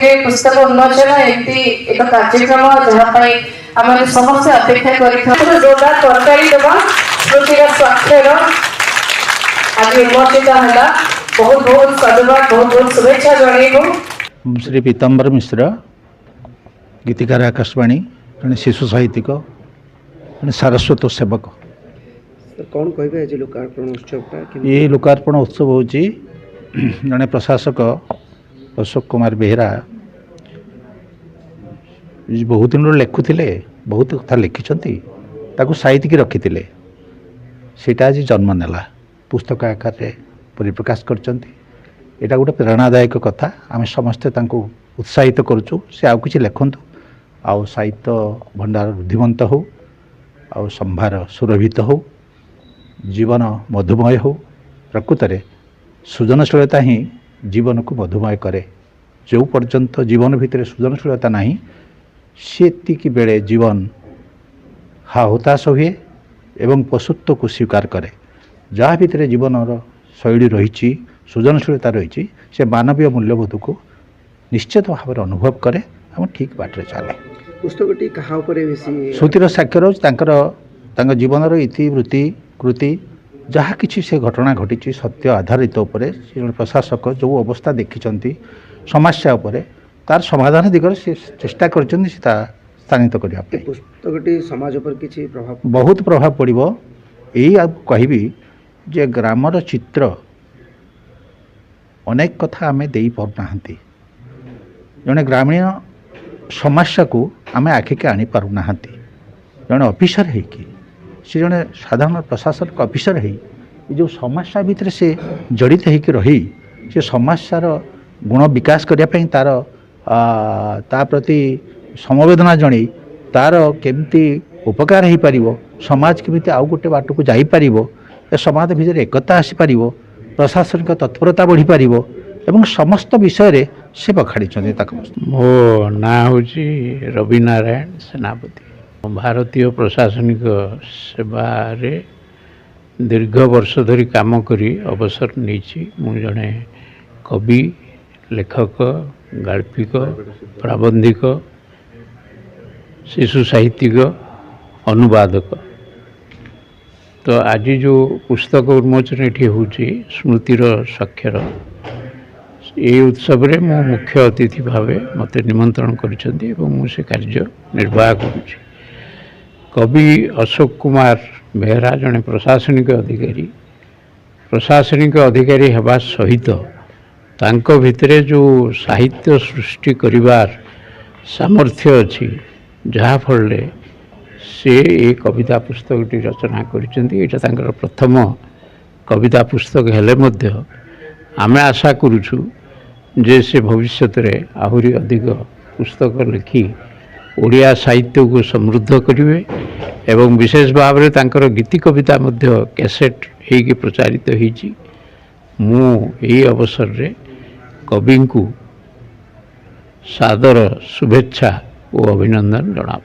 पुस्तक उन्मोचन एमती एक कार्यक्रम जहाँ आम समस्त अपेक्षा जोरदार तरकारी दबा स्मृतिर स्वाक्षर आज उन्मोचित है। बहुत बहुत साधुवाद, बहुत बहुत शुभेच्छा जन। श्री पीताम्बर मिश्र गीतिकार आकाशवाणी जड़े शिशु साहित्यिक जड़े सारस्वत सेवक। कौन कहे लोकार्पण उत्सव? ये लोकार्पण उत्सव हूँ जड़े प्रशासक अशोक कुमार बेहरा बहुत दिन लिखुले, बहुत कथा लिखिं साइतिक रखी सेटा आज जन्म नेला पुस्तक आकार परिप्रकाश कर गोटे प्रेरणादायक कथा। आम समस्ते उत्साहित करुचु से आउ कि लिखु आउ साहित्य भंडार रुद्धिमंत हो आउ संभार सुरभित हो जीवन मधुमय हो। प्रकृत में सृजनशीलता ही जीवन को मधुमय करे। जो पर्यंत जीवन भितर सृजनशीलता नहीं सेतिकी बेले जीवन हा हताश हुए एवं पशुत्व को स्वीकार करे। जहाँ भितर जीवन शैली रही सृजनशीलता रही से मानवीय मूल्यबोध को निश्चित भाव में अनुभव करे हम ठीक बाटे चले। पुस्तकटी कहा श्रुतिर साक्षर जीवन इतिवृत्ति कृति जहाँ किसी से घटना घटी सत्य आधारित उपरे प्रशासक जो अवस्था देखी समस्या उपरे तार समाधान दिगरे से चेष्टा कर स्थानित करने। पुस्तकटी समाज पर किसी प्रभाव बहुत प्रभाव पड़ो। यही कहबी जे ग्रामर चित्र अनेक कथा आम दे पारना जड़े ग्रामीण समस्या को आम आखिके आनी पारना जड़े ऑफिसर है कि से जड़े साधारण प्रशासनिक ऑफिसर है जो समस्या भितर से जड़ित होकर रही से समस्यार गुण विकास करने तार ता प्रति समवेदना जणी तार केमती उपकार हो पार समाज केमी आउ गोटे बाट को जापर समाज भितर एकता आसीपर प्रशासनिक तत्परता बढ़ी पार एवं समस्त विषय से बखाड़ी। मो ना हूँ रवि नारायण सेनापति। भारतीय प्रशासनिक सेवा दीर्घ वर्ष धरी काम करी अवसर नहीं जड़े कवि लेखक गाल्पिक प्राबंधिक शिशु साहित्यिक अनुवादक। तो आज जो पुस्तक उन्मोचन ये हूँ स्मृतिर साक्षर ये उत्सव रे मो मुख्य अतिथि भाव मत निमंत्रण कर कार्य निर्वाह करुँच। कवि अशोक कुमार बेहरा जड़े प्रशासनिक अधिकारी हेबा सहित तांको भितरे जो साहित्य सृष्टि करिवार सामर्थ्य अच्छी जहाँ फल से ये कविता पुस्तकटी रचना कर प्रथम कविता पुस्तक हेले मध्य आमे आशा करुछु जे से भविष्य रे आहुरी अधिक पुस्तक लिखि ओडिया साहित्य को समृद्ध करिवे एवं विशेष भाव में तांकर गीति कविता मध्य कैसेट होगी प्रचारित होईची। मु एही अवसर रे कवि को सादर शुभेच्छा और अभिनंदन जनाऊँ।